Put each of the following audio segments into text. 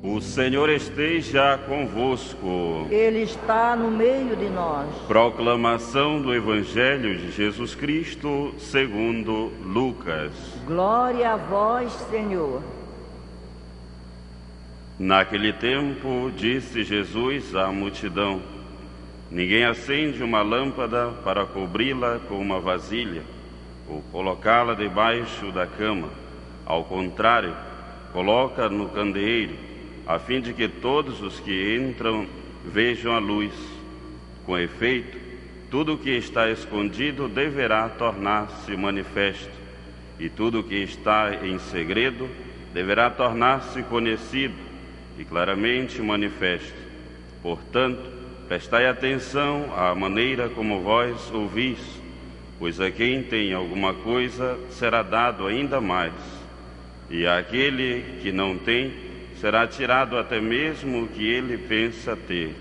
O Senhor esteja convosco. Ele está no meio de nós. Proclamação do Evangelho de Jesus Cristo segundo Lucas. Glória a vós, Senhor. Naquele tempo, disse Jesus à multidão: ninguém acende uma lâmpada para cobri-la com uma vasilha ou colocá-la debaixo da cama. Ao contrário, coloca no candeeiro, a fim de que todos os que entram vejam a luz. Com efeito, tudo o que está escondido deverá tornar-se manifesto, e tudo o que está em segredo deverá tornar-se conhecido e claramente manifesto. Portanto, prestai atenção à maneira como vós ouvis, pois a quem tem alguma coisa será dado ainda mais, e àquele que não tem será tirado até mesmo o que ele pensa ter.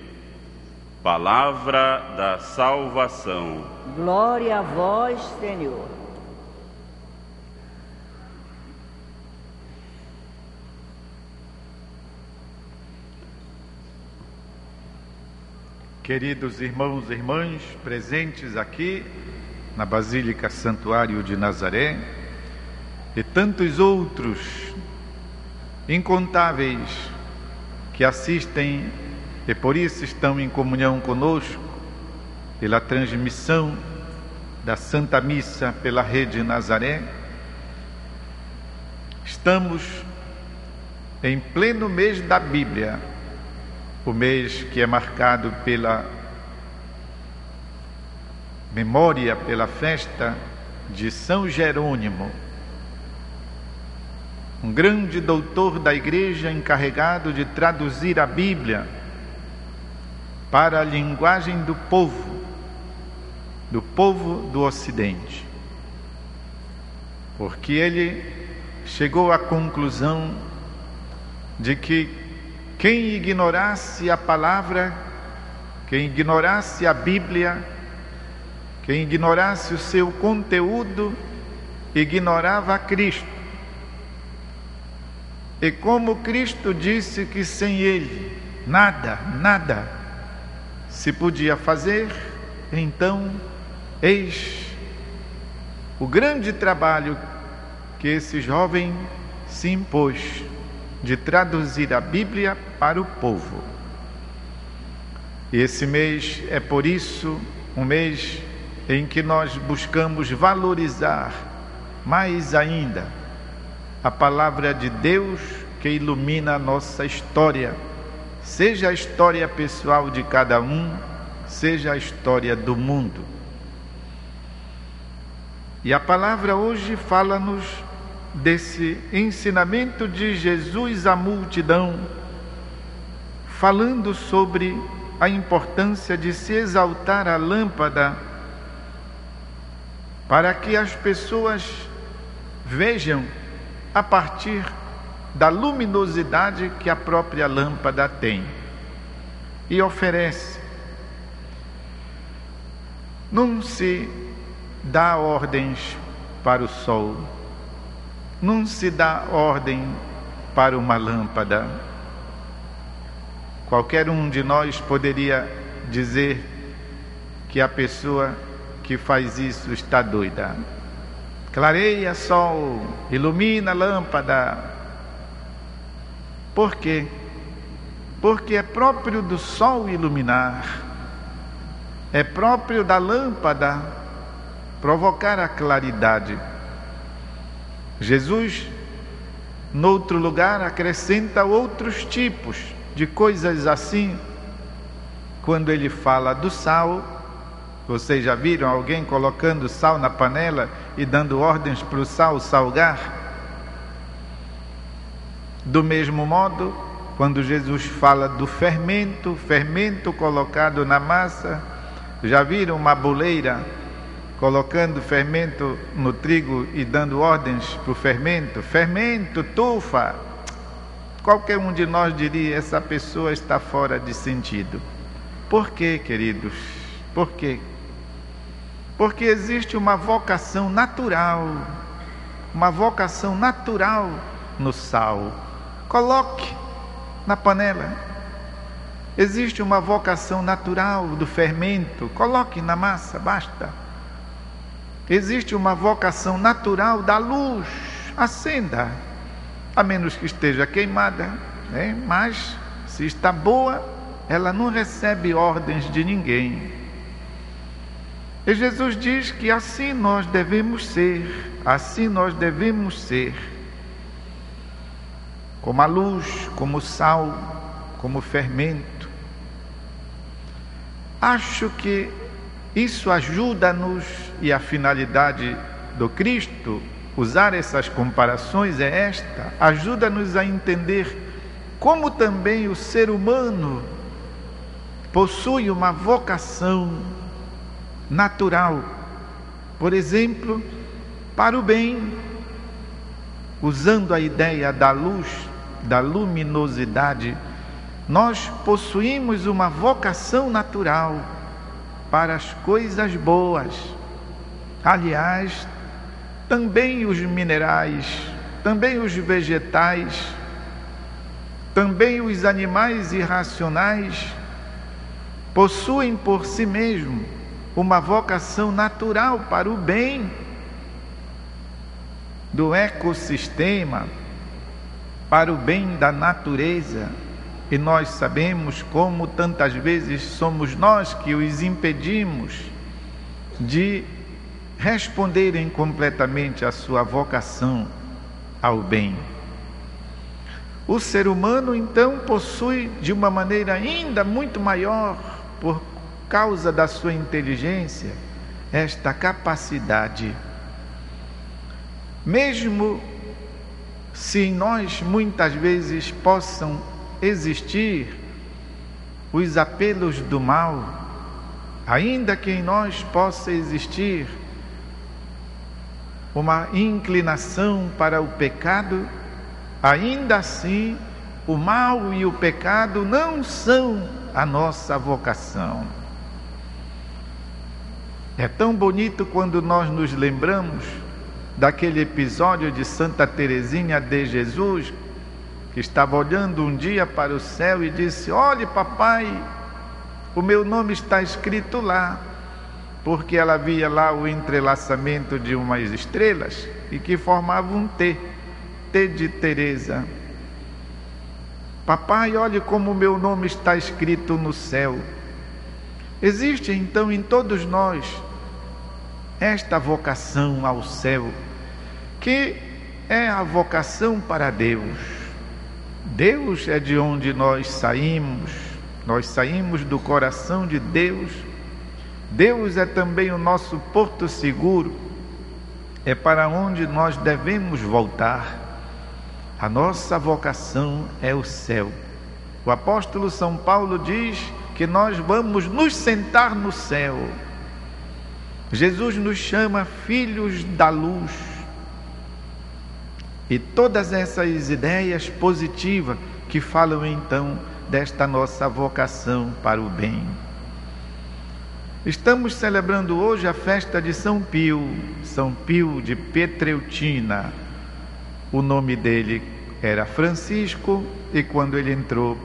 Palavra da salvação. Glória a vós, Senhor. Queridos irmãos e irmãs presentes aqui na Basílica Santuário de Nazaré e tantos outros incontáveis que assistem e por isso estão em comunhão conosco pela transmissão da Santa Missa pela Rede Nazaré. Estamos em pleno mês da Bíblia, o mês que é marcado pela memória, pela festa de São Jerônimo, um grande doutor da Igreja encarregado de traduzir a Bíblia para a linguagem do povo do Ocidente. Porque ele chegou à conclusão de que quem ignorasse a palavra, quem ignorasse a Bíblia, quem ignorasse o seu conteúdo, ignorava a Cristo. E como Cristo disse que sem Ele nada se podia fazer, então eis o grande trabalho que esse jovem se impôs de traduzir a Bíblia para o povo. E esse mês é por isso um mês em que nós buscamos valorizar mais ainda a palavra de Deus que ilumina a nossa história, seja a história pessoal de cada um, seja a história do mundo. E a palavra hoje fala-nos desse ensinamento de Jesus à multidão, falando sobre a importância de se exaltar a lâmpada para que as pessoas vejam a partir da luminosidade que a própria lâmpada tem e oferece. Não se dá ordens para o sol, não se dá ordem para uma lâmpada. Qualquer um de nós poderia dizer que a pessoa que faz isso está doida. Clareia sol, ilumina lâmpada. Por quê? Porque é próprio do sol iluminar, é próprio da lâmpada provocar a claridade. Jesus, noutro lugar, acrescenta outros tipos de coisas assim. Quando ele fala do sal, vocês já viram alguém colocando sal na panela e dando ordens para o sal salgar? Do mesmo modo, quando Jesus fala do fermento colocado na massa, já viram uma boleira colocando fermento no trigo e dando ordens para o fermento? Fermento, tufa. Qualquer um de nós diria: essa pessoa está fora de sentido. Por quê, queridos? Por quê? Porque existe uma vocação natural no sal. Coloque na panela. Existe uma vocação natural do fermento, coloque na massa, basta. Existe uma vocação natural da luz, acenda, a menos que esteja queimada, né? Mas se está boa, ela não recebe ordens de ninguém. E Jesus diz que assim nós devemos ser, como a luz, como o sal, como o fermento. Acho que isso ajuda-nos, e a finalidade do Cristo, usar essas comparações é esta, ajuda-nos a entender como também o ser humano possui uma vocação natural, por exemplo, para o bem, usando a ideia da luz, da luminosidade. Nós possuímos uma vocação natural para as coisas boas. Aliás, também os minerais, também os vegetais, também os animais irracionais possuem por si mesmos uma vocação natural para o bem do ecossistema, para o bem da natureza. E nós sabemos como tantas vezes somos nós que os impedimos de responderem completamente à sua vocação ao bem. O ser humano, então, possui de uma maneira ainda muito maior, por causa da sua inteligência, esta capacidade. Mesmo se em nós muitas vezes possam existir os apelos do mal, ainda que em nós possa existir uma inclinação para o pecado, ainda assim o mal e o pecado não são a nossa vocação. É tão bonito quando nós nos lembramos daquele episódio de Santa Teresinha de Jesus, que estava olhando um dia para o céu e disse: olhe, papai, o meu nome está escrito lá, porque ela via lá o entrelaçamento de umas estrelas e que formava um T de Teresa. Papai, olhe como o meu nome está escrito no céu. Existe então em todos nós esta vocação ao céu, que é a vocação para Deus. Deus é de onde nós saímos do coração de Deus. Deus é também o nosso porto seguro, é para onde nós devemos voltar. A nossa vocação é o céu. O apóstolo São Paulo diz que nós vamos nos sentar no céu. Jesus nos chama filhos da luz. E todas essas ideias positivas que falam então desta nossa vocação para o bem. Estamos celebrando hoje a festa de São Pio de Pietreutina. O nome dele era Francisco, e quando ele entrou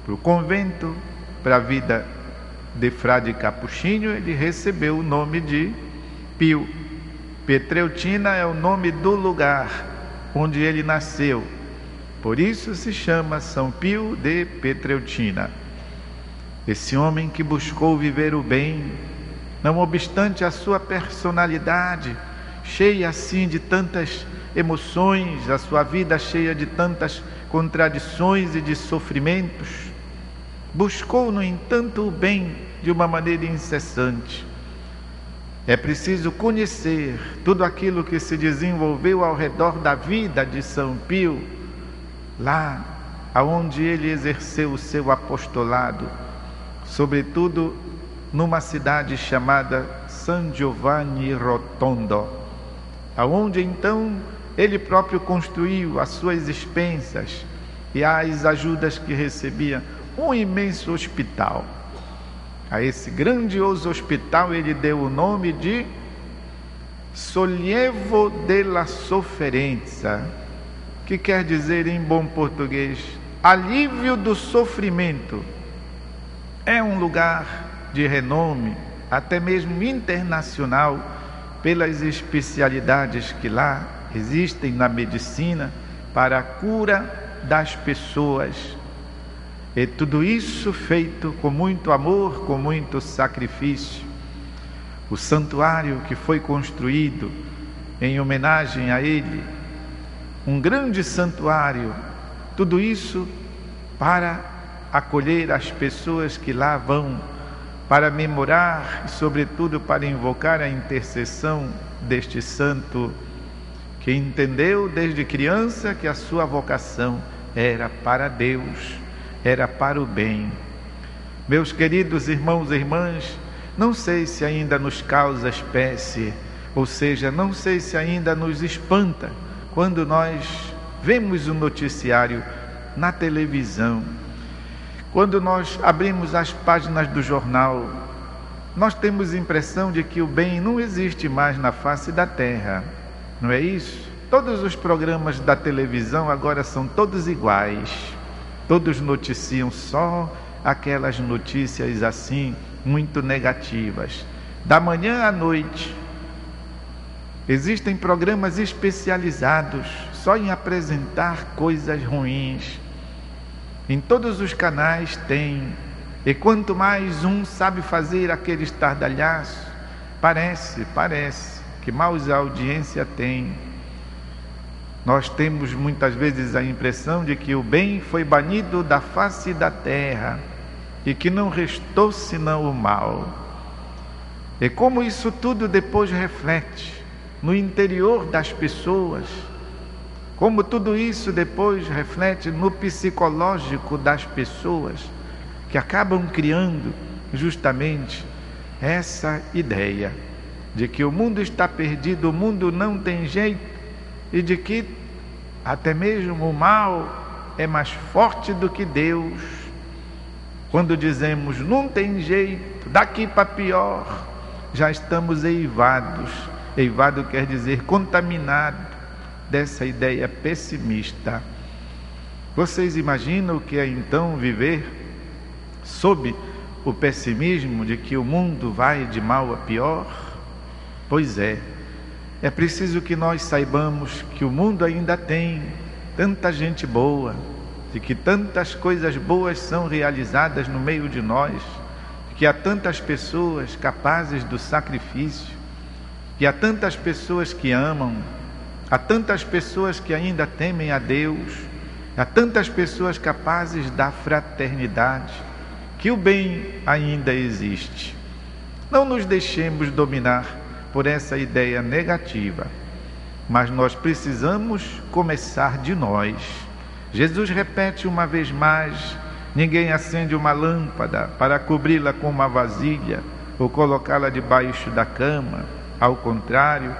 para o convento, para a vida de frade capuchinho, ele recebeu o nome de Pio. Pietreutina é o nome do lugar onde ele nasceu, por isso se chama São Pio de Pietreutina. Esse homem que buscou viver o bem, não obstante a sua personalidade cheia assim de tantas emoções, a sua vida cheia de tantas contradições e de sofrimentos, buscou, no entanto, o bem de uma maneira incessante. É preciso conhecer tudo aquilo que se desenvolveu ao redor da vida de São Pio, lá aonde ele exerceu o seu apostolado, sobretudo numa cidade chamada San Giovanni Rotondo, aonde então ele próprio construiu as suas expensas e as ajudas que recebia, um imenso hospital. A esse grandioso hospital ele deu o nome de Sollievo della Sofferenza, que quer dizer em bom português, alívio do sofrimento. É um lugar de renome, até mesmo internacional, pelas especialidades que lá existem na medicina para a cura das pessoas. E tudo isso feito com muito amor, com muito sacrifício. O santuário que foi construído em homenagem a ele, um grande santuário, tudo isso para acolher as pessoas que lá vão, para memorar e, sobretudo, para invocar a intercessão deste santo que entendeu desde criança que a sua vocação era para Deus, era para o bem. Meus queridos irmãos e irmãs, não sei se ainda nos causa espécie, ou seja, não sei se ainda nos espanta quando nós vemos o noticiário na televisão, quando nós abrimos as páginas do jornal, nós temos a impressão de que o bem não existe mais na face da terra, não é isso? Todos os programas da televisão agora são todos iguais, todos noticiam só aquelas notícias assim, muito negativas. Da manhã à noite, existem programas especializados só em apresentar coisas ruins. Em todos os canais tem, e quanto mais um sabe fazer aquele estardalhaço, parece que mais audiência tem. Nós temos muitas vezes a impressão de que o bem foi banido da face da terra e que não restou senão o mal. E como isso tudo depois reflete no interior das pessoas, como tudo isso depois reflete no psicológico das pessoas, que acabam criando justamente essa ideia de que o mundo está perdido, o mundo não tem jeito, e de que até mesmo o mal é mais forte do que Deus. Quando dizemos não tem jeito, daqui para pior, já estamos eivados. Eivado quer dizer contaminado dessa ideia pessimista. Vocês imaginam o que é então viver sob o pessimismo de que o mundo vai de mal a pior? Pois é preciso que nós saibamos que o mundo ainda tem tanta gente boa, de que tantas coisas boas são realizadas no meio de nós, que há tantas pessoas capazes do sacrifício, que há tantas pessoas que amam, há tantas pessoas que ainda temem a Deus, há tantas pessoas capazes da fraternidade, que o bem ainda existe. Não nos deixemos dominar por essa ideia negativa, mas nós precisamos começar de nós. Jesus repete uma vez mais: ninguém acende uma lâmpada para cobri-la com uma vasilha ou colocá-la debaixo da cama. Ao contrário,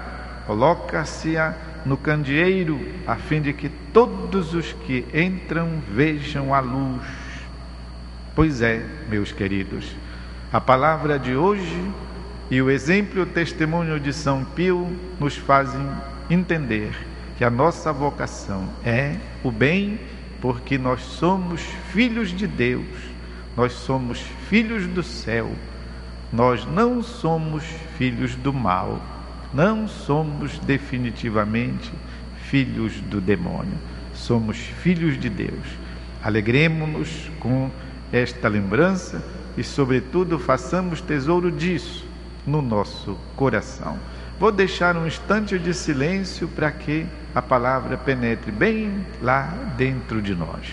coloca-se-a no candeeiro, a fim de que todos os que entram vejam a luz. Pois é, meus queridos, a palavra de hoje e o exemplo e o testemunho de São Pio nos fazem entender que a nossa vocação é o bem, porque nós somos filhos de Deus, nós somos filhos do céu, nós não somos filhos do mal, não somos definitivamente filhos do demônio, somos filhos de Deus. Alegremo-nos com esta lembrança e, sobretudo, façamos tesouro disso no nosso coração. Vou deixar um instante de silêncio para que a palavra penetre bem lá dentro de nós.